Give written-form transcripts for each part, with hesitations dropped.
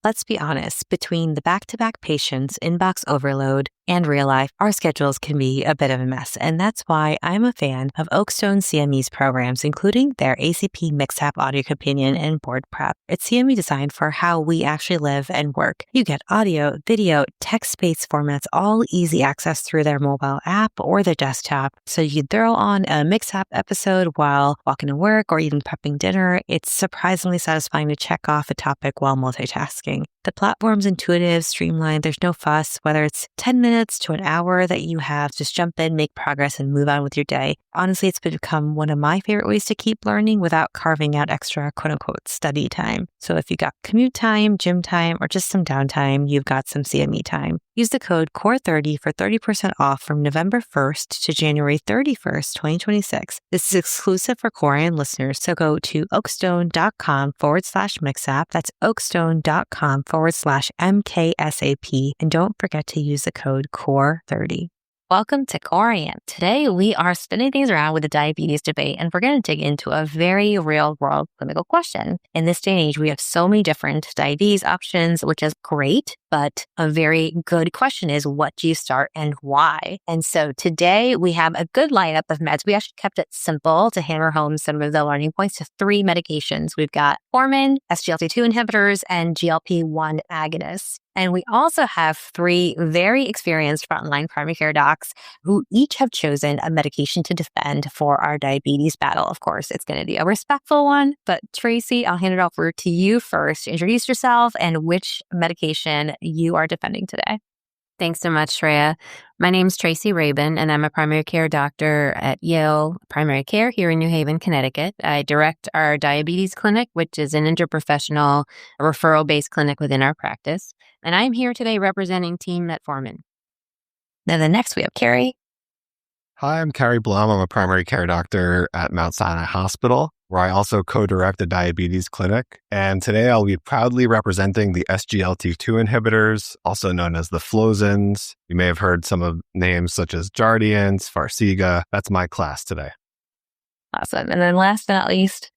Let's be honest, between the back-to-back patients, inbox overload, and real life, our schedules can be a bit of a mess. And that's why I'm a fan of Oakstone CME's programs, including their ACP Mixtap Audio Companion and Board Prep. It's CME designed for how we actually live and work. You get audio, video, text-based formats, all easy access through their mobile app or their desktop. So you can throw on a Mixtap episode while walking to work or even prepping dinner. It's surprisingly satisfying to check off a topic while multitasking. The platform's intuitive, streamlined, there's no fuss, whether it's 10 minutes to an hour that you have, just jump in, make progress, and move on with your day. Honestly, it's become one of my favorite ways to keep learning without carving out extra quote-unquote study time. So if you got commute time, gym time, or just some downtime, you've got some CME time. Use the code CORE30 for 30% off from November 1st to January 31st, 2026. This is exclusive for CoreIM listeners, so go to oakstone.com/mixapp. That's oakstone.com/MKSAP. And don't forget to use the code CORE30. Welcome to CoreIM. Today, we are spinning things around with the diabetes debate, and we're going to dig into a very real-world clinical question. In this day and age, we have so many different diabetes options, which is great, but a very good question is, what do you start and why? And so today, we have a good lineup of meds. We actually kept it simple to hammer home some of the learning points to 3 medications. We've got Metformin, SGLT-2 inhibitors, and GLP-1 agonists. And we also have 3 very experienced frontline primary care docs who each have chosen a medication to defend for our diabetes battle. Of course, it's going to be a respectful one, but Tracy, I'll hand it over to you first. Introduce yourself and which medication you are defending today. Thanks so much, Shreya. My name's Tracy Rabin, and I'm a primary care doctor at Yale Primary Care here in New Haven, Connecticut. I direct our diabetes clinic, which is an interprofessional referral-based clinic within our practice. And I'm here today representing Team Metformin. Then the next we have Carrie. Hi, I'm Carrie Blum. I'm a primary care doctor at Mount Sinai Hospital, where I also co-direct a diabetes clinic. And today I'll be proudly representing the SGLT-2 inhibitors, also known as the Flozins. You may have heard some of names such as Jardiance, Farxiga. That's my class today. Awesome. And then last but not least,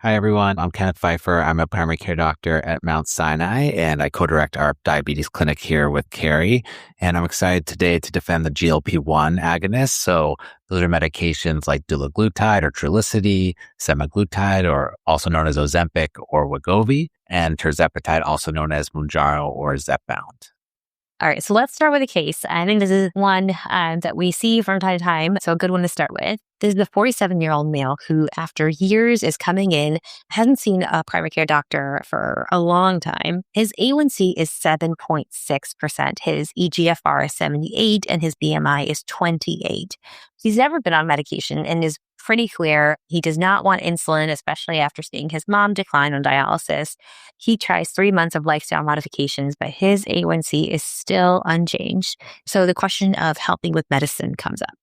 hi, everyone. I'm Kenneth Pfeiffer. I'm a primary care doctor at Mount Sinai, and I co-direct our diabetes clinic here with Carrie. And I'm excited today to defend the GLP-1 agonists. So those are medications like dulaglutide or Trulicity, semaglutide, or also known as Ozempic or Wegovy, and tirzepatide, also known as Mounjaro or Zepbound. All right, so let's start with a case. I think this is one that we see from time to time, so a good one to start with. This is a 47-year-old male who, after years, is coming in, hasn't seen a primary care doctor for a long time. His A1C is 7.6%, his eGFR is 78, and his BMI is 28. He's never been on medication and is pretty clear he does not want insulin, especially after seeing his mom decline on dialysis. He tries 3 months of lifestyle modifications, but his A1C is still unchanged. So the question of helping with medicine comes up.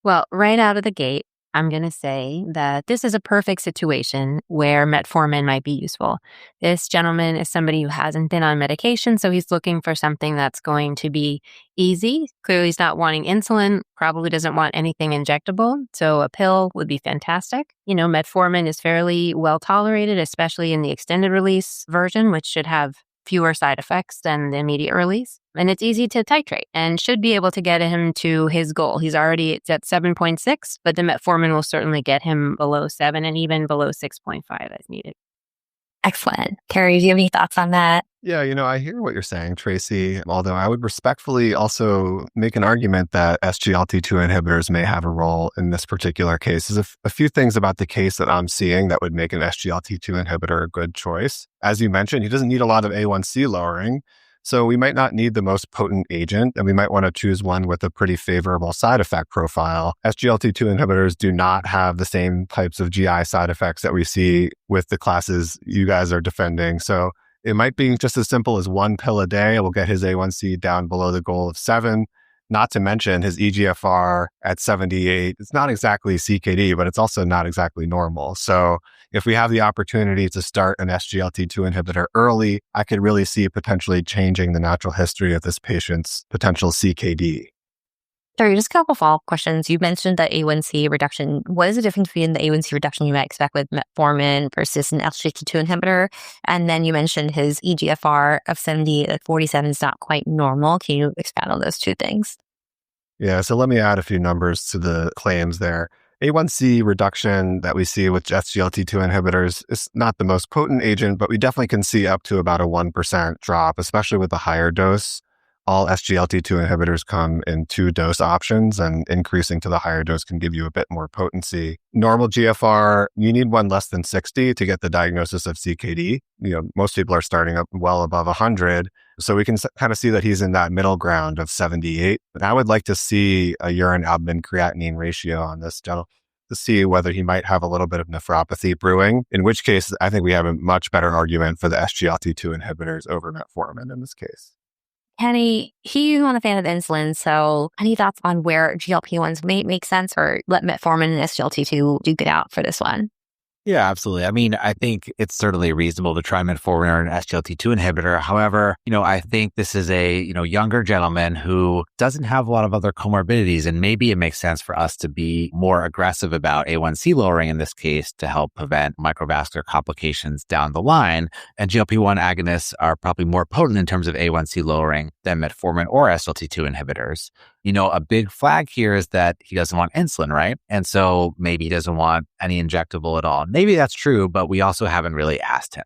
Well, right out of the gate, I'm going to say that this is a perfect situation where metformin might be useful. This gentleman is somebody who hasn't been on medication, so he's looking for something that's going to be easy. Clearly, he's not wanting insulin, probably doesn't want anything injectable, so a pill would be fantastic. You know, metformin is fairly well tolerated, especially in the extended release version, which should have fewer side effects than the immediate release. And it's easy to titrate and should be able to get him to his goal. He's already at 7.6, but the metformin will certainly get him below 7 and even below 6.5 as needed. Excellent. Carrie, do you have any thoughts on that? Yeah, I hear what you're saying, Tracy, although I would respectfully also make an argument that SGLT2 inhibitors may have a role in this particular case. There's a few things about the case that I'm seeing that would make an SGLT2 inhibitor a good choice. As you mentioned, he doesn't need a lot of A1C lowering, so we might not need the most potent agent, and we might want to choose one with a pretty favorable side effect profile. SGLT2 inhibitors do not have the same types of GI side effects that we see with the classes you guys are defending. So it might be just as simple as 1 pill a day. It will get his A1C down below the goal of 7. Not to mention his eGFR at 78. It's not exactly CKD, but it's also not exactly normal. So if we have the opportunity to start an SGLT2 inhibitor early, I could really see potentially changing the natural history of this patient's potential CKD. Sorry, just a couple follow-up questions. You mentioned the A1C reduction. What is the difference between the A1C reduction you might expect with metformin versus an SGLT2 inhibitor? And then you mentioned his eGFR of 70 at 47 is not quite normal. Can you expand on those two things? Yeah, so let me add a few numbers to the claims there. A1C reduction that we see with SGLT2 inhibitors is not the most potent agent, but we definitely can see up to about a 1% drop, especially with the higher dose. All SGLT2 inhibitors come in 2 dose options, and increasing to the higher dose can give you a bit more potency. Normal GFR, you need one less than 60 to get the diagnosis of CKD. Most people are starting up well above 100. So we can kind of see that he's in that middle ground of 78. And I would like to see a urine albumin creatinine ratio on this gentleman to see whether he might have a little bit of nephropathy brewing, in which case I think we have a much better argument for the SGLT2 inhibitors over metformin in this case. Kenny, he's not a fan of insulin, so any thoughts on where GLP-1s may make sense, or let metformin and SGLT2 duke it out for this one? Yeah, absolutely. I mean, I think it's certainly reasonable to try metformin or an SGLT2 inhibitor. However, I think this is a, younger gentleman who doesn't have a lot of other comorbidities, and maybe it makes sense for us to be more aggressive about A1C lowering in this case to help prevent microvascular complications down the line. And GLP-1 agonists are probably more potent in terms of A1C lowering than metformin or SGLT2 inhibitors. A big flag here is that he doesn't want insulin, right? And so maybe he doesn't want any injectable at all. Maybe that's true, but we also haven't really asked him.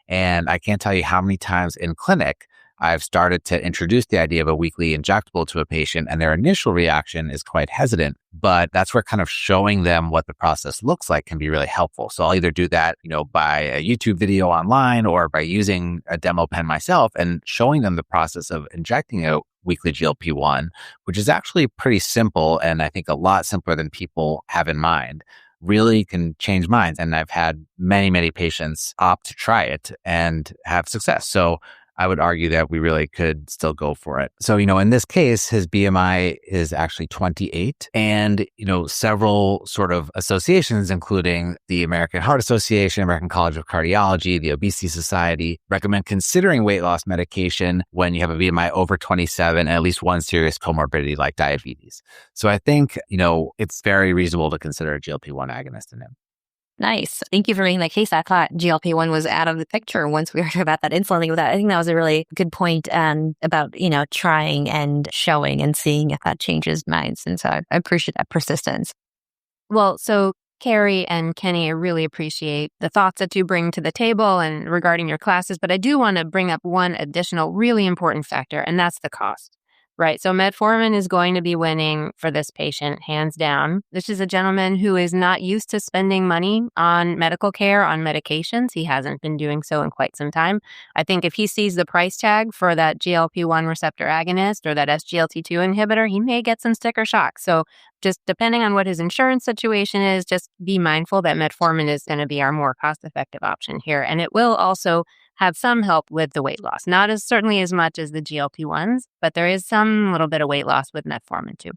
And I can't tell you how many times in clinic I've started to introduce the idea of a weekly injectable to a patient, and their initial reaction is quite hesitant. But that's where kind of showing them what the process looks like can be really helpful. So I'll either do that, by a YouTube video online or by using a demo pen myself and showing them the process of injecting a weekly GLP-1, which is actually pretty simple, and I think a lot simpler than people have in mind. Really can change minds. And I've had many, many patients opt to try it and have success. So I would argue that we really could still go for it. So, in this case, his BMI is actually 28, and, several sort of associations, including the American Heart Association, American College of Cardiology, the Obesity Society, recommend considering weight loss medication when you have a BMI over 27 and at least one serious comorbidity like diabetes. So I think, it's very reasonable to consider a GLP-1 agonist in him. Nice. Thank you for making that case. I thought GLP-1 was out of the picture once we heard about that insulin thing. I think that was a really good point about, trying and showing and seeing if that changes minds. And so I appreciate that persistence. Well, so Carrie and Kenny, I really appreciate the thoughts that you bring to the table and regarding your classes. But I do want to bring up one additional really important factor, and that's the cost. Right. So metformin is going to be winning for this patient, hands down. This is a gentleman who is not used to spending money on medical care, on medications. He hasn't been doing so in quite some time. I think if he sees the price tag for that GLP-1 receptor agonist or that SGLT2 inhibitor, he may get some sticker shock. So just depending on what his insurance situation is, just be mindful that metformin is going to be our more cost-effective option here. And it will also have some help with the weight loss. Not as certainly as much as the GLP-1s, but there is some little bit of weight loss with metformin too.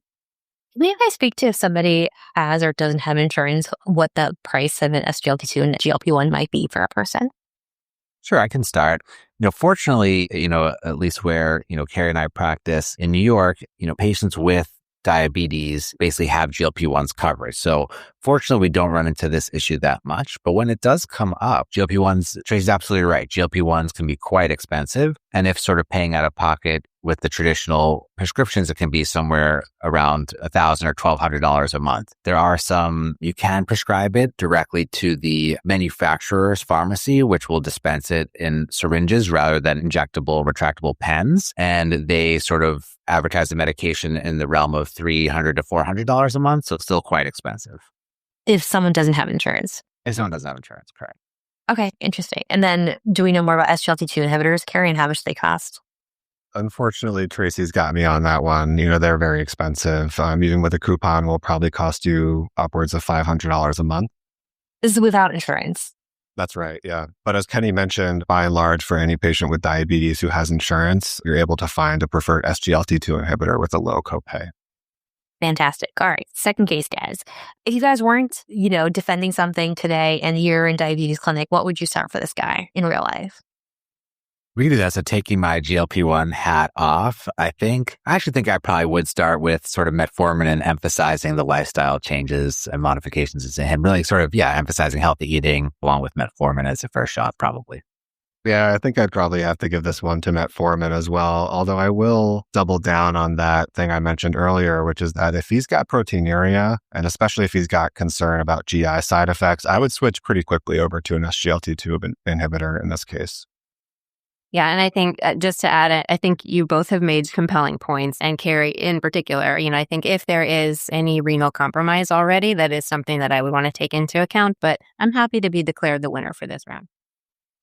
May I speak to if somebody has or doesn't have insurance, what the price of an SGLT2 and GLP-1 might be for a person? Sure, I can start. Fortunately, at least where, Carrie and I practice in New York, patients with diabetes basically have GLP-1s coverage. So fortunately, we don't run into this issue that much. But when it does come up, GLP-1s, Tracy's absolutely right. GLP-1s can be quite expensive. And if sort of paying out of pocket with the traditional prescriptions, it can be somewhere around $1,000 or $1,200 a month. There are some, you can prescribe it directly to the manufacturer's pharmacy, which will dispense it in syringes rather than injectable, retractable pens. And they sort of advertise the medication in the realm of $300 to $400 a month. So it's still quite expensive. If someone doesn't have insurance. If someone doesn't have insurance, correct. Okay, interesting. And then do we know more about SGLT2 inhibitors, Carrie, and how much they cost? Unfortunately, Tracy's got me on that one. They're very expensive. Even with a coupon, will probably cost you upwards of $500 a month. This is without insurance. That's right, yeah. But as Kenny mentioned, by and large, for any patient with diabetes who has insurance, you're able to find a preferred SGLT2 inhibitor with a low copay. Fantastic. All right. Second case, guys. If you guys weren't, defending something today and you're in diabetes clinic, what would you start for this guy in real life? We can do that. So taking my GLP-1 hat off, I actually think I probably would start with sort of metformin and emphasizing the lifestyle changes and modifications in him. Really sort of, emphasizing healthy eating along with metformin as a first shot, probably. Yeah, I think I'd probably have to give this one to metformin as well. Although I will double down on that thing I mentioned earlier, which is that if he's got proteinuria, and especially if he's got concern about GI side effects, I would switch pretty quickly over to an SGLT2 inhibitor in this case. Yeah, and I think just to add it, I think you both have made compelling points, and Carrie in particular. I think if there is any renal compromise already, that is something that I would want to take into account, but I'm happy to be declared the winner for this round.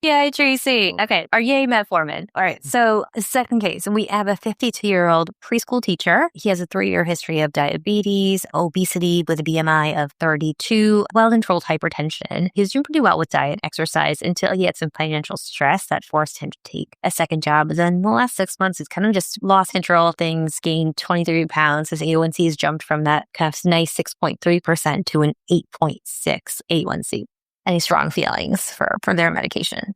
Yay, Tracy. Okay, or yay, metformin. All right, so second case, and we have a 52-year-old preschool teacher. He has a 3-year history of diabetes, obesity with a BMI of 32, well-controlled hypertension. He's doing pretty well with diet and exercise until he had some financial stress that forced him to take a second job. But then in the last 6 months, he's kind of just lost control of things, gained 23 pounds. His A1C has jumped from that kind of nice 6.3% to an 8.6 A1C. Any strong feelings for their medication?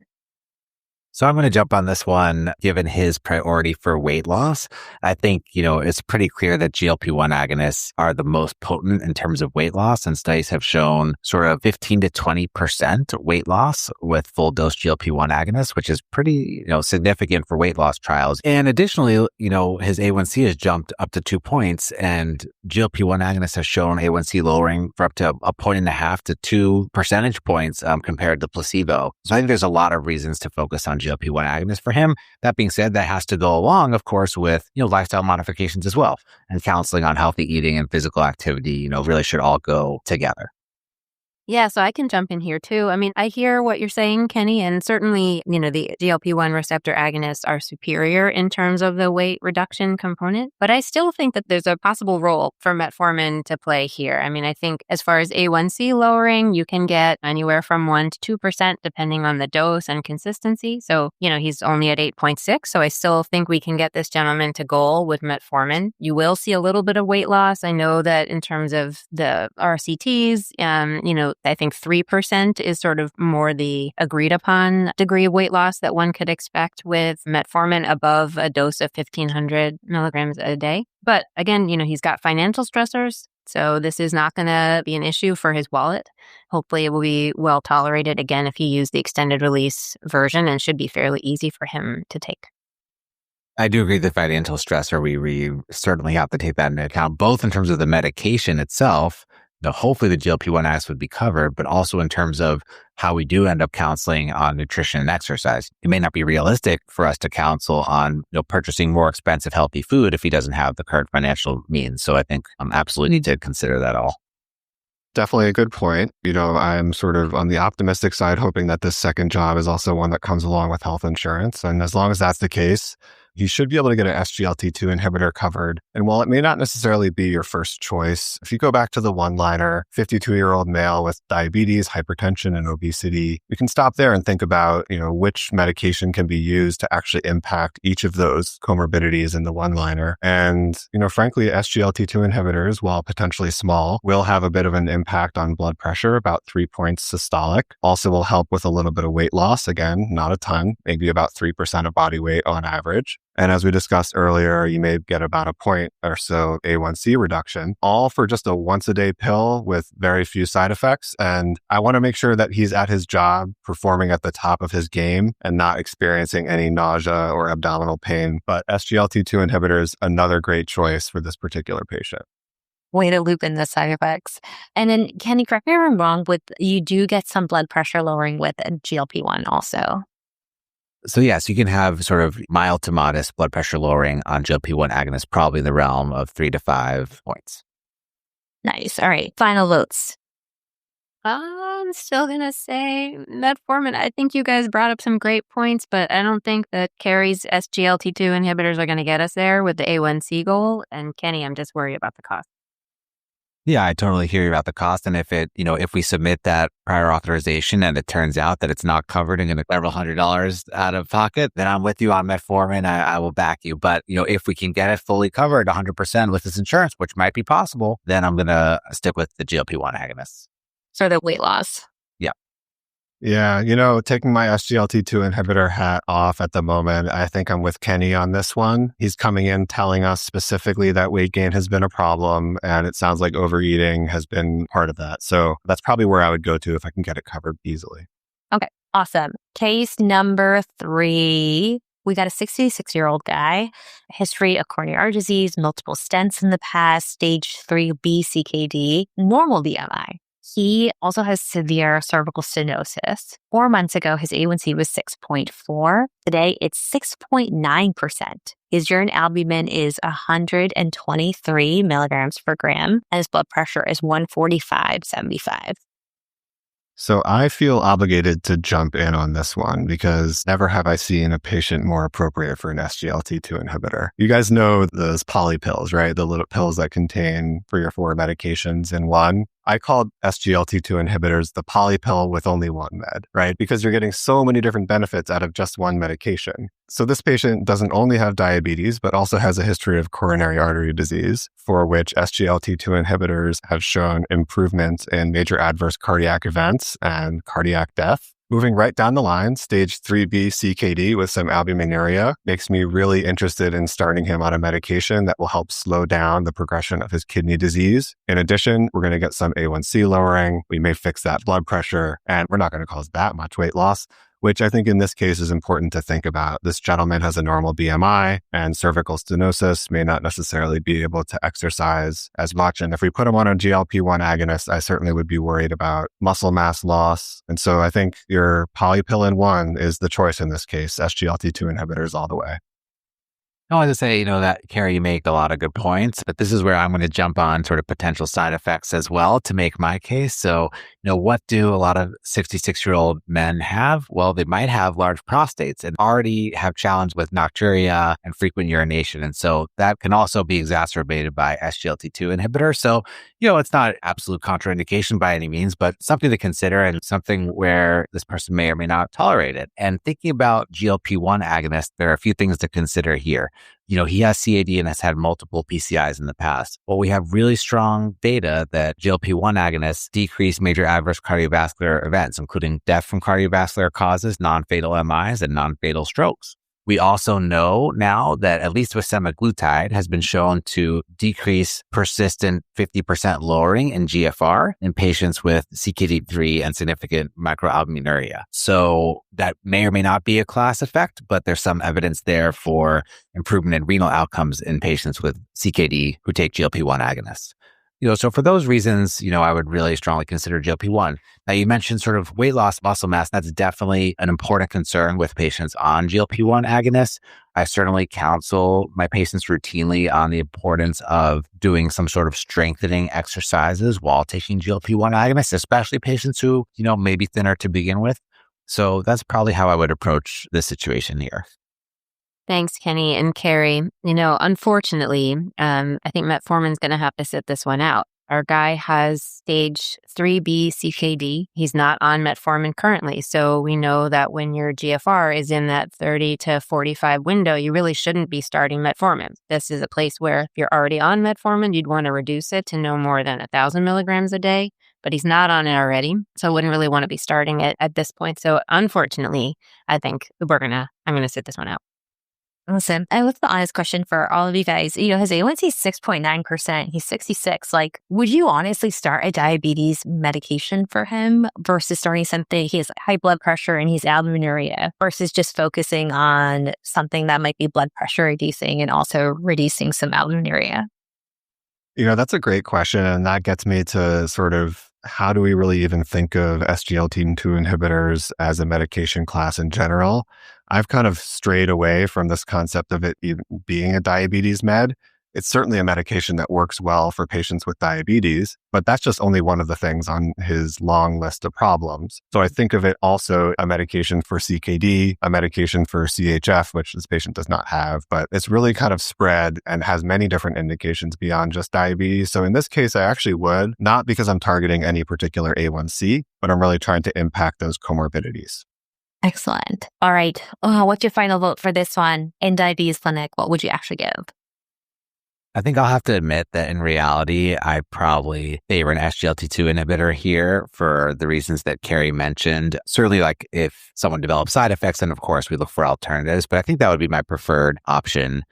So I'm going to jump on this one, given his priority for weight loss. I think, it's pretty clear that GLP-1 agonists are the most potent in terms of weight loss, and studies have shown sort of 15 to 20% weight loss with full dose GLP-1 agonists, which is pretty, significant for weight loss trials. And additionally, his A1C has jumped up to 2 points, and GLP-1 agonists have shown A1C lowering for up to 1.5 to 2 percentage points compared to placebo. So I think there's a lot of reasons to focus on GLP-1 agonist for him. That being said, that has to go along, of course, with, lifestyle modifications as well. And counseling on healthy eating and physical activity, really should all go together. Yeah, so I can jump in here too. I mean, I hear what you're saying, Kenny, and certainly, the GLP-1 receptor agonists are superior in terms of the weight reduction component, but I still think that there's a possible role for metformin to play here. I mean, I think as far as A1C lowering, you can get anywhere from 1 to 2% depending on the dose and consistency. So, he's only at 8.6, so I still think we can get this gentleman to goal with metformin. You will see a little bit of weight loss. I know that in terms of the RCTs, I think 3% is sort of more the agreed upon degree of weight loss that one could expect with metformin above a dose of 1,500 milligrams a day. But again, he's got financial stressors, so this is not going to be an issue for his wallet. Hopefully it will be well tolerated again if you use the extended release version, and should be fairly easy for him to take. I do agree that financial stressor, we certainly have to take that into account, both in terms of the medication itself. Hopefully the GLP-1 agonists would be covered, but also in terms of how we do end up counseling on nutrition and exercise. It may not be realistic for us to counsel on purchasing more expensive healthy food if he doesn't have the current financial means. So I think absolutely need to consider that all. Definitely a good point. I'm sort of on the optimistic side, hoping that this second job is also one that comes along with health insurance. And as long as that's the case, you should be able to get an SGLT2 inhibitor covered. And while it may not necessarily be your first choice, if you go back to the one-liner, 52-year-old male with diabetes, hypertension, and obesity, you can stop there and think about, which medication can be used to actually impact each of those comorbidities in the one-liner. And, frankly, SGLT2 inhibitors, while potentially small, will have a bit of an impact on blood pressure, about 3 points systolic. Also will help with a little bit of weight loss. Again, not a ton, maybe about 3% of body weight on average. And as we discussed earlier, you may get about a point or so A1C reduction, all for just a once-a-day pill with very few side effects. And I want to make sure that he's at his job, performing at the top of his game and not experiencing any nausea or abdominal pain. But SGLT2 inhibitors, another great choice for this particular patient. Way to loop in the side effects. And then, Kenny, correct me if I'm wrong, you do get some blood pressure lowering with a GLP-1 also. So yes, you can have sort of mild to modest blood pressure lowering on GLP-1 agonists, probably in the realm of 3 to 5 points. Nice. All right. Final votes. I'm still going to say metformin. I think you guys brought up some great points, but I don't think that Carrie's SGLT2 inhibitors are going to get us there with the A1C goal. And Kenny, I'm just worried about the cost. Yeah, I totally hear you about the cost. And if we submit that prior authorization and it turns out that it's not covered and going to several $100s out of pocket, then I'm with you on metformin. I will back you. But, if we can get it fully covered 100% with this insurance, which might be possible, then I'm going to stick with the GLP-1 agonists. For the weight loss. Yeah. Yeah, taking my SGLT2 inhibitor hat off at the moment, I think I'm with Kenny on this one. He's coming in telling us specifically that weight gain has been a problem, and it sounds like overeating has been part of that. So that's probably where I would go to if I can get it covered easily. Okay, awesome. Case number 3. We got a 66-year-old guy, history of coronary artery disease, multiple stents in the past, stage 3B CKD, normal BMI. He also has severe cervical stenosis. 4 months ago, his A1C was 6.4. Today, it's 6.9%. His urine albumin is 123 milligrams per gram, and his blood pressure is 145/75. So I feel obligated to jump in on this one because never have I seen a patient more appropriate for an SGLT2 inhibitor. You guys know those poly pills, right? The little pills that contain 3 or 4 medications in one. I called SGLT2 inhibitors the poly pill with only one med, right? Because you're getting so many different benefits out of just one medication. So this patient doesn't only have diabetes, but also has a history of coronary artery disease, for which SGLT2 inhibitors have shown improvements in major adverse cardiac events and cardiac death. Moving right down the line, stage 3B CKD with some albuminuria makes me really interested in starting him on a medication that will help slow down the progression of his kidney disease. In addition, we're going to get some A1C lowering. We may fix that blood pressure, and we're not going to cause that much weight loss, which I think in this case is important to think about. This gentleman has a normal BMI, and cervical stenosis may not necessarily be able to exercise as much. And if we put him on a GLP-1 agonist, I certainly would be worried about muscle mass loss. And so I think your polypill in one is the choice in this case, SGLT2 inhibitors all the way. I want to say, that Carrie, you make a lot of good points, but this is where I'm going to jump on sort of potential side effects as well to make my case. So, what do a lot of 66-year-old men have? Well, they might have large prostates and already have challenge with nocturia and frequent urination. And so that can also be exacerbated by SGLT2 inhibitors. So, it's not absolute contraindication by any means, but something to consider and something where this person may or may not tolerate it. And thinking about GLP-1 agonists, there are a few things to consider here. He has CAD and has had multiple PCIs in the past. Well, we have really strong data that GLP-1 agonists decrease major adverse cardiovascular events, including death from cardiovascular causes, non-fatal MIs, and non-fatal strokes. We also know now that at least with semaglutide has been shown to decrease persistent 50% lowering in GFR in patients with CKD3 and significant microalbuminuria. So that may or may not be a class effect, but there's some evidence there for improvement in renal outcomes in patients with CKD who take GLP-1 agonists. So for those reasons, I would really strongly consider GLP-1. Now, you mentioned sort of weight loss, muscle mass. That's definitely an important concern with patients on GLP-1 agonists. I certainly counsel my patients routinely on the importance of doing some sort of strengthening exercises while taking GLP-1 agonists, especially patients who, may be thinner to begin with. So that's probably how I would approach this situation here. Thanks, Kenny and Carrie. Unfortunately, I think Metformin's going to have to sit this one out. Our guy has stage 3B CKD. He's not on Metformin currently. So we know that when your GFR is in that 30 to 45 window, you really shouldn't be starting Metformin. This is a place where if you're already on Metformin, you'd want to reduce it to no more than 1,000 milligrams a day. But he's not on it already. So I wouldn't really want to be starting it at this point. So unfortunately, I think I'm going to sit this one out. Awesome. And what's the honest question for all of you guys? His A1C is 6.9%. He's 66. Would you honestly start a diabetes medication for him versus starting something? He has high blood pressure and he's albuminuria versus just focusing on something that might be blood pressure reducing and also reducing some albuminuria? That's a great question. And that gets me to sort of how do we really even think of SGLT2 inhibitors as a medication class in general? I've kind of strayed away from this concept of it even being a diabetes med. It's certainly a medication that works well for patients with diabetes, but that's just only one of the things on his long list of problems. So I think of it also a medication for CKD, a medication for CHF, which this patient does not have, but it's really kind of spread and has many different indications beyond just diabetes. So in this case, I actually would, not because I'm targeting any particular A1C, but I'm really trying to impact those comorbidities. Excellent. All right. What's your final vote for this one? In diabetes clinic, what would you actually give? I think I'll have to admit that in reality, I probably favor an SGLT2 inhibitor here for the reasons that Carrie mentioned. Certainly, like if someone develops side effects, then of course we look for alternatives, but I think that would be my preferred option,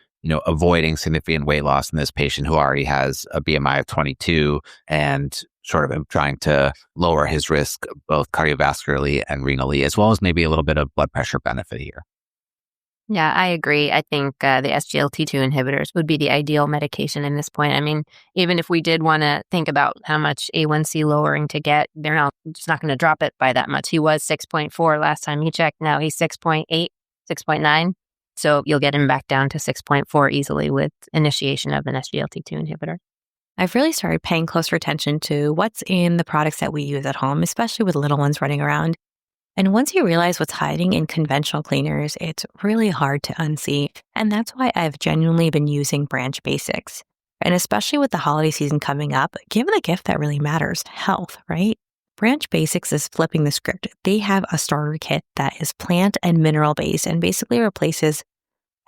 avoiding significant weight loss in this patient who already has a BMI of 22 and sort of trying to lower his risk both cardiovascularly and renally, as well as maybe a little bit of blood pressure benefit here. Yeah, I agree. I think the SGLT2 inhibitors would be the ideal medication in this point. I mean, even if we did want to think about how much A1C lowering to get, they're just not going to drop it by that much. He was 6.4 last time he checked. Now he's 6.8, 6.9. So you'll get him back down to 6.4 easily with initiation of an SGLT2 inhibitor. I've really started paying closer attention to what's in the products that we use at home, especially with little ones running around. And once you realize what's hiding in conventional cleaners, it's really hard to unsee. And that's why I've genuinely been using Branch Basics. And especially with the holiday season coming up, give the gift that really matters, health, right? Branch Basics is flipping the script. They have a starter kit that is plant and mineral based and basically replaces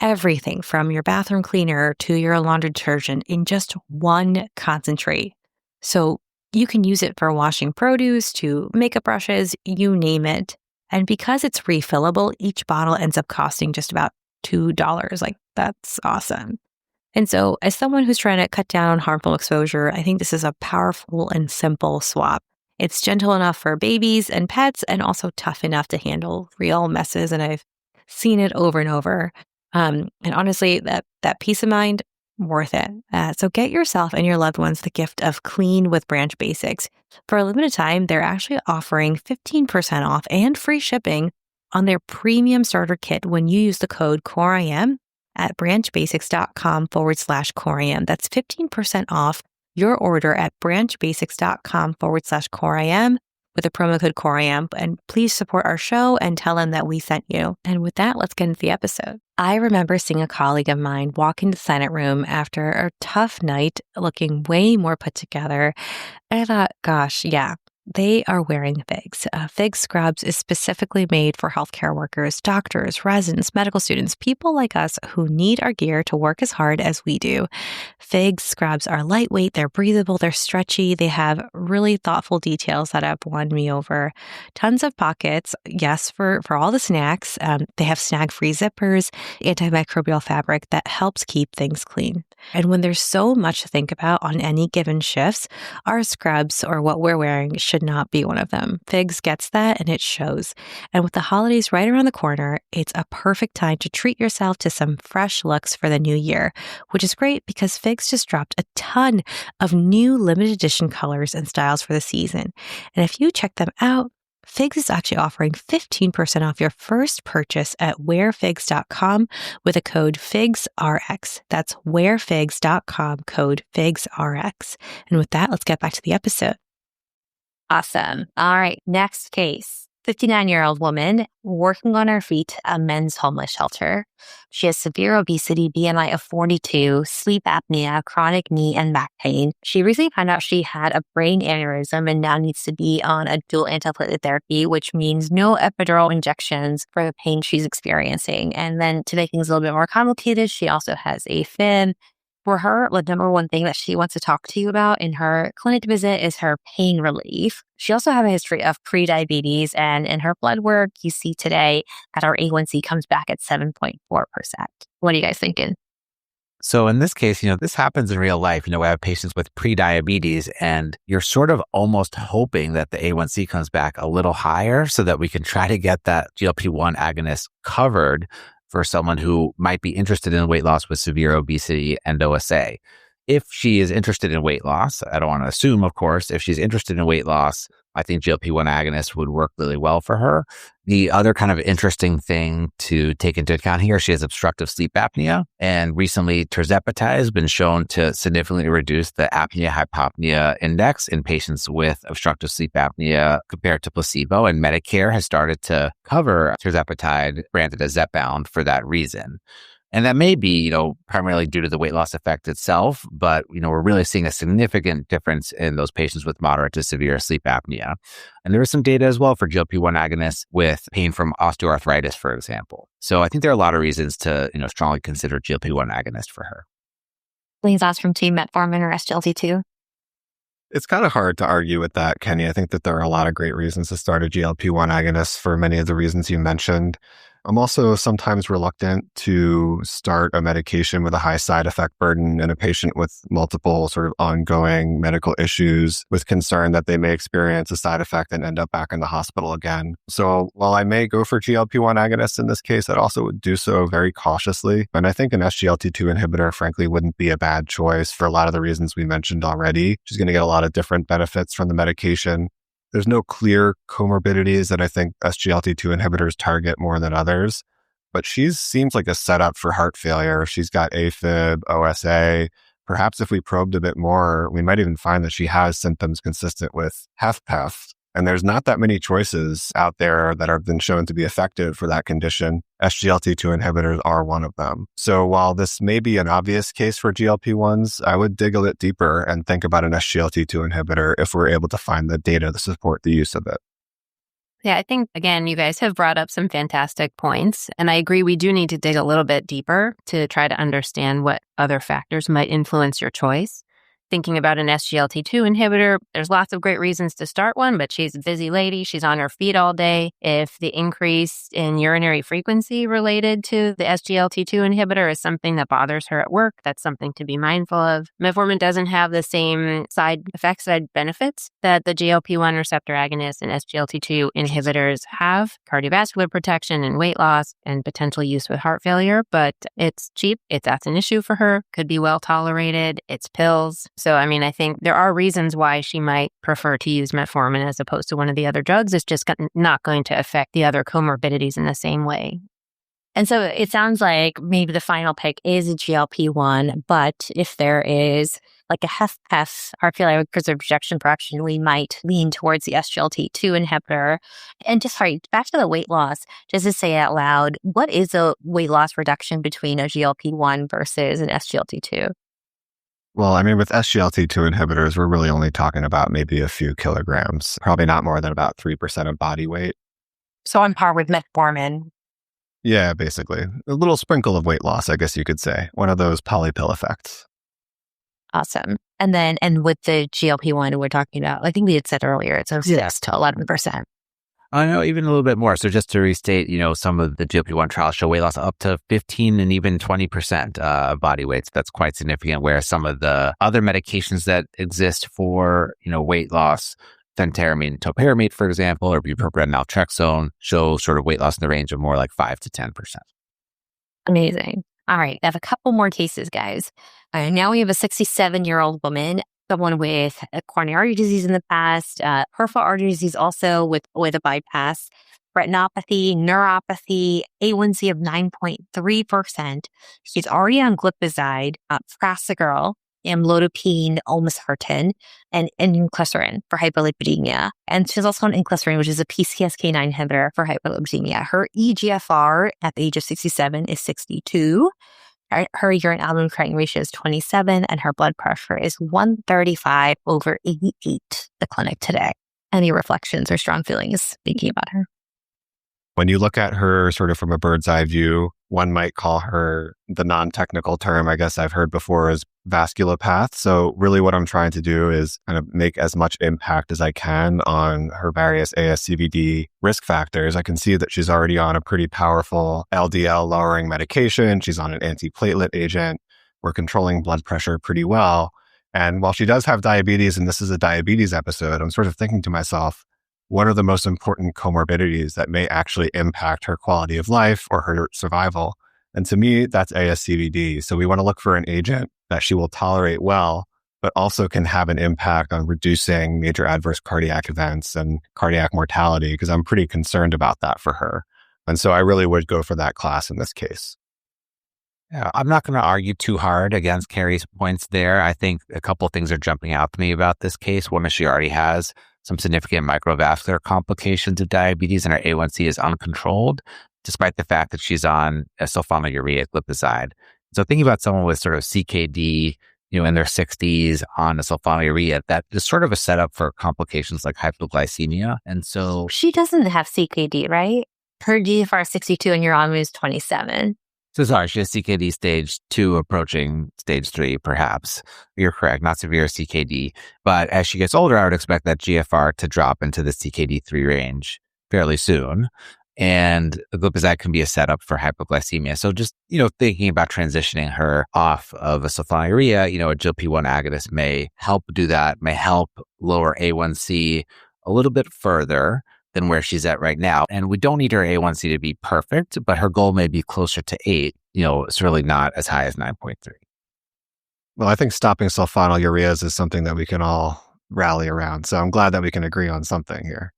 everything from your bathroom cleaner to your laundry detergent in just one concentrate. So you can use it for washing produce to makeup brushes, you name it. And because it's refillable, each bottle ends up costing just about $2. Like, that's awesome. And so as someone who's trying to cut down on harmful exposure, I think this is a powerful and simple swap. It's gentle enough for babies and pets and also tough enough to handle real messes. And I've seen it over and over. And honestly, that peace of mind, worth it. So get yourself and your loved ones the gift of clean with Branch Basics. For a limited time, they're actually offering 15% off and free shipping on their premium starter kit when you use the code CoreIM at branchbasics.com/CoreIM. That's 15% off your order at branchbasics.com/CoreIM with the promo code CoreIM. And please support our show and tell them that we sent you. And with that, let's get into the episode. I remember seeing a colleague of mine walk into the silent room after a tough night, looking way more put together. And I thought, gosh, yeah, they are wearing figs. Fig Scrubs is specifically made for healthcare workers, doctors, residents, medical students, people like us who need our gear to work as hard as we do. Fig Scrubs are lightweight, they're breathable, they're stretchy, they have really thoughtful details that have won me over. Tons of pockets, yes, for all the snacks. They have snag-free zippers, antimicrobial fabric that helps keep things clean. And when there's so much to think about on any given shifts, our scrubs or what we're wearing should not be one of them. Figs gets that and it shows. And with the holidays right around the corner, it's a perfect time to treat yourself to some fresh looks for the new year, which is great because Figs just dropped a ton of new limited edition colors and styles for the season. And if you check them out, Figs is actually offering 15% off your first purchase at wearfigs.com with a code FIGSRX. That's wearfigs.com, code FIGSRX. And with that, let's get back to the episode. Awesome. All right. Next case. 59-year-old woman working on her feet, a men's homeless shelter. She has severe obesity, BMI of 42, sleep apnea, chronic knee and back pain. She recently found out she had a brain aneurysm and now needs to be on a dual antiplatelet therapy, which means no epidural injections for the pain she's experiencing. And then to make things a little bit more complicated, she also has AFib. For her, the number one thing that she wants to talk to you about in her clinic visit is her pain relief. She also has a history of prediabetes, and in her blood work, you see today that our A1C comes back at 7.4%. What are you guys thinking? So in this case, this happens in real life. We have patients with prediabetes and you're sort of almost hoping that the A1C comes back a little higher so that we can try to get that GLP-1 agonist covered for someone who might be interested in weight loss with severe obesity and OSA. If she is interested in weight loss, I don't want to assume, of course, if she's interested in weight loss, I think GLP-1 agonist would work really well for her. The other kind of interesting thing to take into account here, she has obstructive sleep apnea. And recently, tirzepatide has been shown to significantly reduce the apnea-hypopnea index in patients with obstructive sleep apnea compared to placebo. And Medicare has started to cover tirzepatide branded as Zepbound for that reason. And that may be, primarily due to the weight loss effect itself, but, we're really seeing a significant difference in those patients with moderate to severe sleep apnea. And there is some data as well for GLP-1 agonists with pain from osteoarthritis, for example. So I think there are a lot of reasons to, strongly consider GLP-1 agonist for her. Leans us from team Metformin or SGLT2. It's kind of hard to argue with that, Kenny. I think that there are a lot of great reasons to start a GLP-1 agonist for many of the reasons you mentioned. I'm also sometimes reluctant to start a medication with a high side effect burden in a patient with multiple sort of ongoing medical issues with concern that they may experience a side effect and end up back in the hospital again. So while I may go for GLP-1 agonists in this case, I'd also would do so very cautiously. And I think an SGLT2 inhibitor, frankly, wouldn't be a bad choice for a lot of the reasons we mentioned already. She's going to get a lot of different benefits from the medication. There's no clear comorbidities that I think SGLT2 inhibitors target more than others, but she seems like a setup for heart failure. She's got AFib, OSA. Perhaps if we probed a bit more, we might even find that she has symptoms consistent with HFpEF. And there's not that many choices out there that have been shown to be effective for that condition. SGLT2 inhibitors are one of them. So while this may be an obvious case for GLP-1s, I would dig a bit deeper and think about an SGLT2 inhibitor if we're able to find the data to support the use of it. Yeah, I think, again, you guys have brought up some fantastic points. And I agree, we do need to dig a little bit deeper to try to understand what other factors might influence your choice. Thinking about an SGLT2 inhibitor, there's lots of great reasons to start one, but she's a busy lady. She's on her feet all day. If the increase in urinary frequency related to the SGLT2 inhibitor is something that bothers her at work, that's something to be mindful of. Metformin doesn't have the same side effects, side benefits that the GLP-1 receptor agonists and SGLT2 inhibitors have. Cardiovascular protection and weight loss and potential use with heart failure, but it's cheap. That's an issue for her. Could be well tolerated. It's pills. So, I think there are reasons why she might prefer to use metformin as opposed to one of the other drugs. It's just not going to affect the other comorbidities in the same way. And so it sounds like maybe the final pick is a GLP-1, but if there is like a HFpEF, heart failure with preserved ejection fraction, we might lean towards the SGLT2 inhibitor. And just back to the weight loss, just to say it out loud, what is a weight loss reduction between a GLP-1 versus an SGLT2? Well, with SGLT2 inhibitors, we're really only talking about maybe a few kilograms, probably not more than about 3% of body weight. So on par with metformin. Yeah, basically. A little sprinkle of weight loss, I guess you could say. One of those polypill effects. Awesome. And with the GLP-1 we're talking about, I think we had said earlier, it's 6 to 11%. I know, even a little bit more. So just to restate, some of the GLP-1 trials show weight loss up to 15 and even 20% body weight. So that's quite significant, where some of the other medications that exist for, weight loss, phentermine, topiramate, for example, or bupropion, naltrexone, show sort of weight loss in the range of more like 5 to 10%. Amazing. All right. I have a couple more cases, guys. Now we have a 67-year-old woman, someone with a coronary disease in the past, peripheral artery disease also with a bypass, retinopathy, neuropathy, A1C of 9.3%. She's already on glipizide, prasugrel, amlodipine, olmesartan, and inclisiran for hyperlipidemia. And she's also on inclisiran, which is a PCSK9 inhibitor for hyperlipidemia. Her eGFR at the age of 67 is 62. Her urine albumin creatinine ratio is 27, and her blood pressure is 135/88. The clinic today. Any reflections or strong feelings thinking about her? When you look at her sort of from a bird's eye view, one might call her, the non-technical term I guess I've heard before, is vascular path. So really what I'm trying to do is kind of make as much impact as I can on her various ASCVD risk factors. I can see that she's already on a pretty powerful LDL lowering medication. She's on an antiplatelet agent. We're controlling blood pressure pretty well. And while she does have diabetes, and this is a diabetes episode, I'm sort of thinking to myself, what are the most important comorbidities that may actually impact her quality of life or her survival? And to me, that's ASCVD. So we want to look for an agent that she will tolerate well, but also can have an impact on reducing major adverse cardiac events and cardiac mortality, because I'm pretty concerned about that for her. And so I really would go for that class in this case. Yeah, I'm not going to argue too hard against Carrie's points there. I think a couple of things are jumping out to me about this case. One is she already has some significant microvascular complications of diabetes, and her A1C is uncontrolled, despite the fact that she's on a sulfonylurea glipizide. So thinking about someone with sort of CKD, in their 60s on a sulfonylurea, that is sort of a setup for complications like hypoglycemia. And so she doesn't have CKD, right? Her GFR is 62 and your albumin is 27. So sorry, she has CKD stage 2 approaching stage 3, perhaps. You're correct, not severe CKD. But as she gets older, I would expect that GFR to drop into the CKD3 range fairly soon. And the glipizide can be a setup for hypoglycemia. So just, thinking about transitioning her off of a sulfonylurea, a GLP-1 agonist may help do that, may help lower A1C a little bit further than where she's at right now. And we don't need her A1C to be perfect, but her goal may be closer to 8. It's really not as high as 9.3. Well, I think stopping sulfonylureas is something that we can all rally around. So I'm glad that we can agree on something here.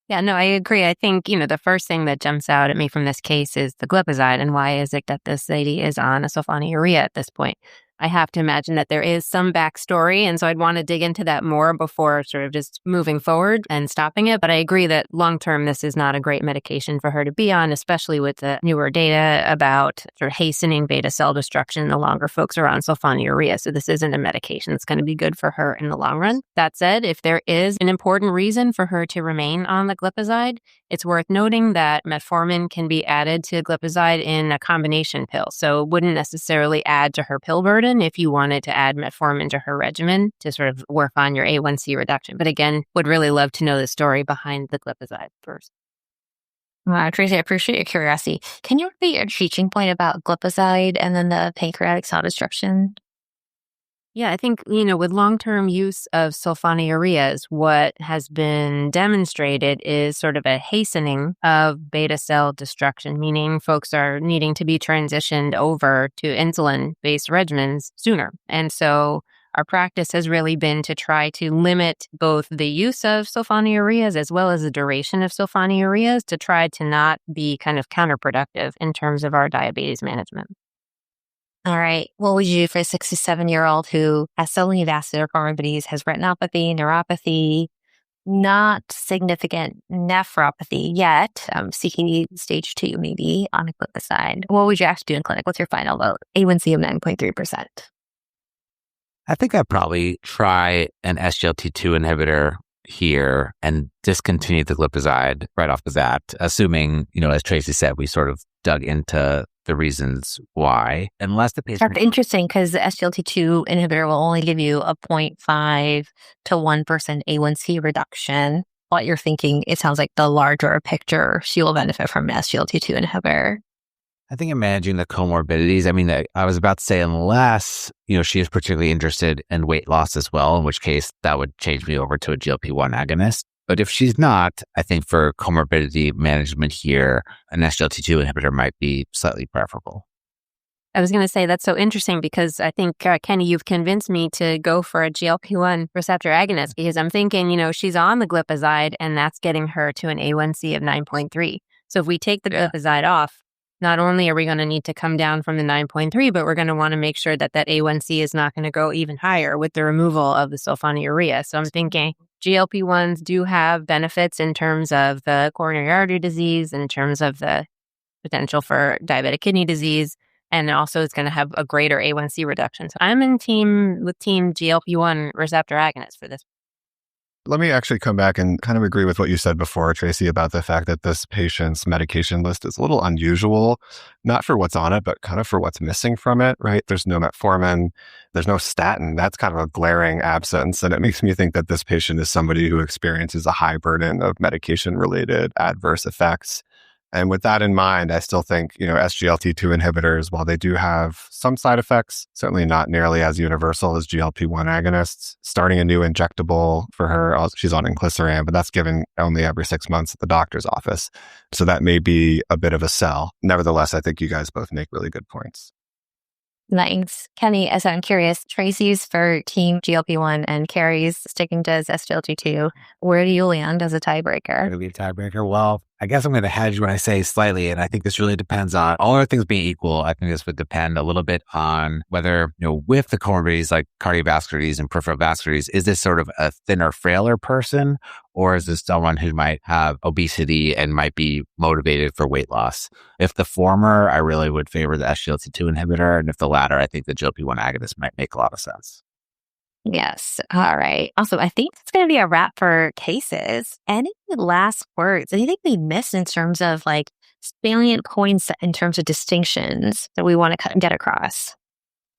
Yeah, no, I agree. I think, the first thing that jumps out at me from this case is the glipizide. And why is it that this lady is on a sulfonylurea at this point? I have to imagine that there is some backstory. And so I'd want to dig into that more before sort of just moving forward and stopping it. But I agree that long-term, this is not a great medication for her to be on, especially with the newer data about sort of hastening beta cell destruction the longer folks are on sulfonylurea. So this isn't a medication that's going to be good for her in the long run. That said, if there is an important reason for her to remain on the glipizide, it's worth noting that metformin can be added to glipizide in a combination pill. So it wouldn't necessarily add to her pill burden if you wanted to add metformin to her regimen to sort of work on your A1C reduction. But again, would really love to know the story behind the glipizide first. Tracy, I appreciate your curiosity. Can you repeat your teaching point about glipizide and then the pancreatic cell destruction? Yeah, I think, with long-term use of sulfonylureas, what has been demonstrated is sort of a hastening of beta cell destruction, meaning folks are needing to be transitioned over to insulin-based regimens sooner. And so our practice has really been to try to limit both the use of sulfonylureas as well as the duration of sulfonylureas to try to not be kind of counterproductive in terms of our diabetes management. All right. What would you do for a 67-year-old who has so many vascular comorbidities, has retinopathy, neuropathy, not significant nephropathy yet, CKD stage 2 maybe on a glipizide? What would you have to do in clinic? What's your final vote? A1C of 9.3%. I think I'd probably try an SGLT-2 inhibitor here and discontinue the glipizide right off the bat, assuming, as Tracy said, we sort of dug into the reasons why, unless the patient... That's interesting because the SGLT2 inhibitor will only give you a 0.5 to 1% A1C reduction. What you're thinking, it sounds like the larger picture, she will benefit from an SGLT2 inhibitor. I think in managing the comorbidities, I was about to say, unless, she is particularly interested in weight loss as well, in which case that would change me over to a GLP-1 agonist. But if she's not, I think for comorbidity management here, an SGLT2 inhibitor might be slightly preferable. I was going to say that's so interesting because I think, Kenny, you've convinced me to go for a GLP-1 receptor agonist because I'm thinking, she's on the glipizide and that's getting her to an A1C of 9.3. So if we take the glipizide off, not only are we going to need to come down from the 9.3, but we're going to want to make sure that that A1C is not going to go even higher with the removal of the sulfonylurea. So I'm thinking GLP-1s do have benefits in terms of the coronary artery disease, in terms of the potential for diabetic kidney disease, and also it's going to have a greater A1C reduction. So I'm in team GLP-1 receptor agonist for this. Let me actually come back and kind of agree with what you said before, Tracy, about the fact that this patient's medication list is a little unusual, not for what's on it, but kind of for what's missing from it, right? There's no metformin, there's no statin. That's kind of a glaring absence. And it makes me think that this patient is somebody who experiences a high burden of medication-related adverse effects. And with that in mind, I still think, SGLT2 inhibitors, while they do have some side effects, certainly not nearly as universal as GLP-1 agonists. Starting a new injectable for her, she's on inclisiran, but that's given only every 6 months at the doctor's office. So that may be a bit of a sell. Nevertheless, I think you guys both make really good points. Thanks. Kenny, as I'm curious, Tracy's for team GLP-1 and Carrie's sticking to his SGLT2. Where do you land as a tiebreaker? Going to be a tiebreaker. Well, I guess I'm going to hedge when I say slightly, and I think this really depends on all other things being equal. I think this would depend a little bit on whether, with the comorbidities like cardiovascular disease and peripheral vascular disease, is this sort of a thinner, frailer person, or is this someone who might have obesity and might be motivated for weight loss? If the former, I really would favor the SGLT2 inhibitor, and if the latter, I think the GLP-1 agonist might make a lot of sense. Yes. All right. Also, I think that's going to be a wrap for cases. Any last words? Anything we missed in terms of salient points in terms of distinctions that we want to get across?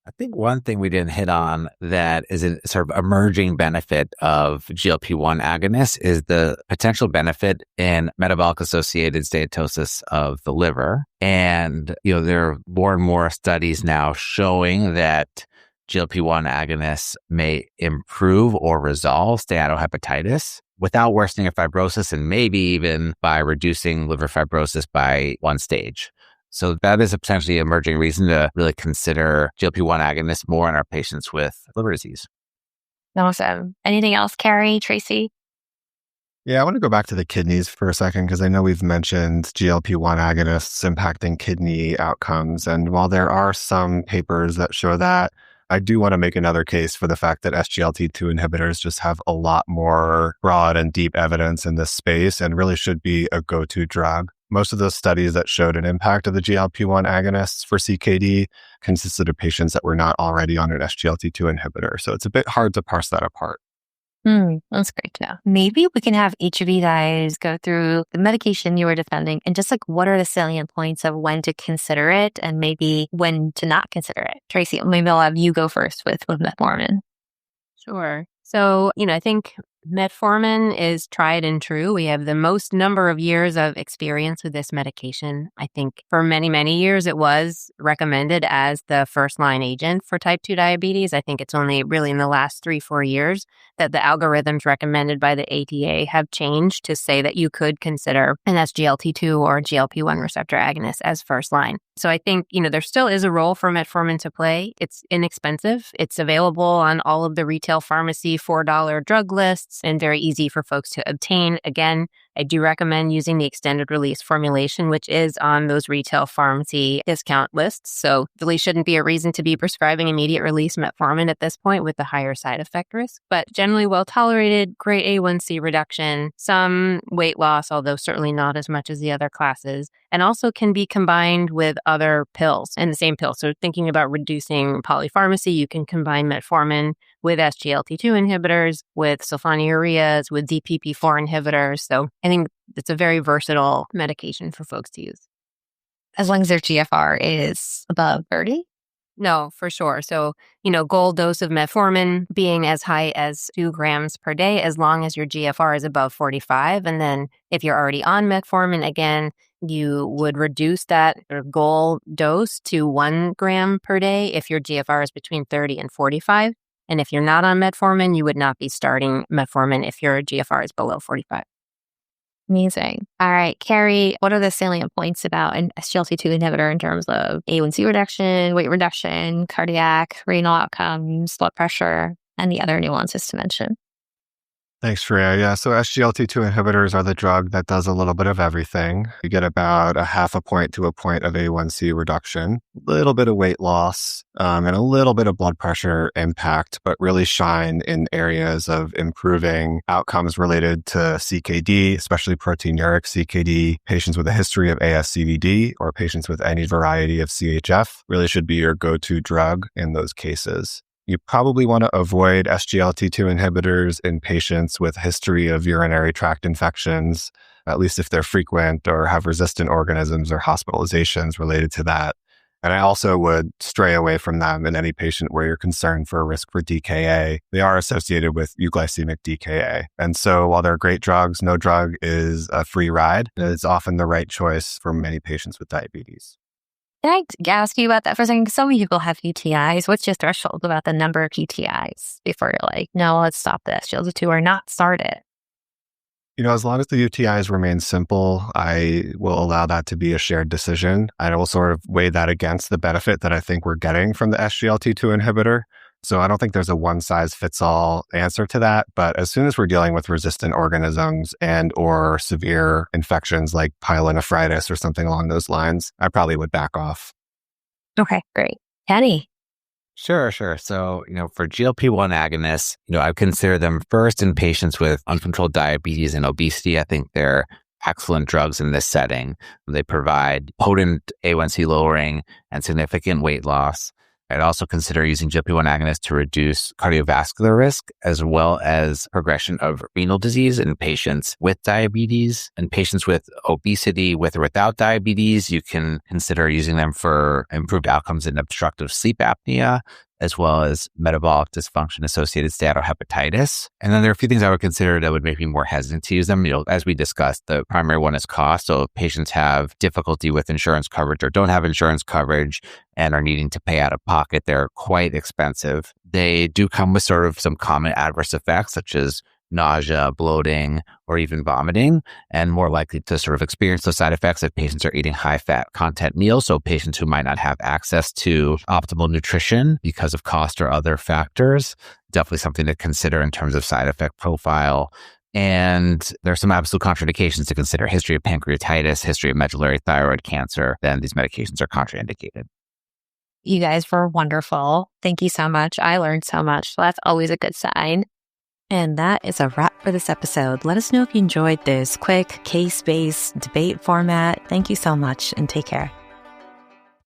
I think one thing we didn't hit on that is a sort of emerging benefit of GLP-1 agonists is the potential benefit in metabolic-associated steatosis of the liver. And, there are more and more studies now showing that GLP-1 agonists may improve or resolve steatohepatitis without worsening of fibrosis and maybe even by reducing liver fibrosis by one stage. So that is a potentially emerging reason to really consider GLP-1 agonists more in our patients with liver disease. Awesome. Anything else, Carrie, Tracy? Yeah, I want to go back to the kidneys for a second because I know we've mentioned GLP-1 agonists impacting kidney outcomes. And while there are some papers that show that, I do want to make another case for the fact that SGLT-2 inhibitors just have a lot more broad and deep evidence in this space and really should be a go-to drug. Most of those studies that showed an impact of the GLP-1 agonists for CKD consisted of patients that were not already on an SGLT-2 inhibitor. So it's a bit hard to parse that apart. That's great to know. Maybe we can have each of you guys go through the medication you were defending and just what are the salient points of when to consider it and maybe when to not consider it. Tracy, maybe I'll have you go first with metformin. Sure. So, I think metformin is tried and true. We have the most number of years of experience with this medication. I think for many, many years, it was recommended as the first-line agent for type 2 diabetes. I think it's only really in the last 3-4 years that the algorithms recommended by the ADA have changed to say that you could consider an SGLT2 or GLP-1 receptor agonist as first line. So I think, there still is a role for metformin to play. It's inexpensive. It's available on all of the retail pharmacy $4 drug lists and very easy for folks to obtain. Again, I do recommend using the extended release formulation, which is on those retail pharmacy discount lists. So really shouldn't be a reason to be prescribing immediate release metformin at this point with the higher side effect risk, but generally well tolerated, great A1C reduction, some weight loss, although certainly not as much as the other classes, and also can be combined with other pills in the same pill. So thinking about reducing polypharmacy, you can combine metformin with SGLT-2 inhibitors, with sulfonylureas, with DPP-4 inhibitors. So I think it's a very versatile medication for folks to use. As long as their GFR is above 30? No, for sure. So, goal dose of metformin being as high as 2 grams per day, as long as your GFR is above 45. And then if you're already on metformin, again, you would reduce that goal dose to 1 gram per day if your GFR is between 30 and 45. And if you're not on metformin, you would not be starting metformin if your GFR is below 45. Amazing. All right, Carrie, what are the salient points about an SGLT2 inhibitor in terms of A1C reduction, weight reduction, cardiac, renal outcomes, blood pressure, and the other nuances to mention? Thanks, Freya. Yeah, so SGLT2 inhibitors are the drug that does a little bit of everything. You get about a 0.5 point to a point of A1C reduction, a little bit of weight loss, and a little bit of blood pressure impact, but really shine in areas of improving outcomes related to CKD, especially proteinuria CKD. Patients with a history of ASCVD or patients with any variety of CHF really should be your go-to drug in those cases. You probably want to avoid SGLT2 inhibitors in patients with history of urinary tract infections, at least if they're frequent or have resistant organisms or hospitalizations related to that. And I also would stray away from them in any patient where you're concerned for a risk for DKA. They are associated with euglycemic DKA. And so while they're great drugs, no drug is a free ride. It's often the right choice for many patients with diabetes. Can I ask you about that for a second? So many people have UTIs. What's your threshold about the number of UTIs before you're like, no, let's stop this SGLT2 or not start it? As long as the UTIs remain simple, I will allow that to be a shared decision. I will sort of weigh that against the benefit that I think we're getting from the SGLT2 inhibitor. So I don't think there's a one-size-fits-all answer to that. But as soon as we're dealing with resistant organisms and or severe infections like pyelonephritis or something along those lines, I probably would back off. Okay, great. Kenny? Sure. So, for GLP-1 agonists, I consider them first in patients with uncontrolled diabetes and obesity. I think they're excellent drugs in this setting. They provide potent A1C lowering and significant weight loss. I'd also consider using GLP-1 agonists to reduce cardiovascular risk, as well as progression of renal disease in patients with diabetes. And patients with obesity with or without diabetes, you can consider using them for improved outcomes in obstructive sleep apnea, as well as metabolic dysfunction-associated steatohepatitis. And then there are a few things I would consider that would make me more hesitant to use them. As we discussed, the primary one is cost. So if patients have difficulty with insurance coverage or don't have insurance coverage and are needing to pay out of pocket, they're quite expensive. They do come with sort of some common adverse effects, such as nausea, bloating, or even vomiting, and more likely to sort of experience those side effects if patients are eating high-fat content meals. So patients who might not have access to optimal nutrition because of cost or other factors, definitely something to consider in terms of side effect profile. And there are some absolute contraindications to consider: history of pancreatitis, history of medullary thyroid cancer. Then these medications are contraindicated. You guys were wonderful. Thank you so much. I learned so much. So that's always a good sign. And that is a wrap for this episode. Let us know if you enjoyed this quick case-based debate format. Thank you so much and take care.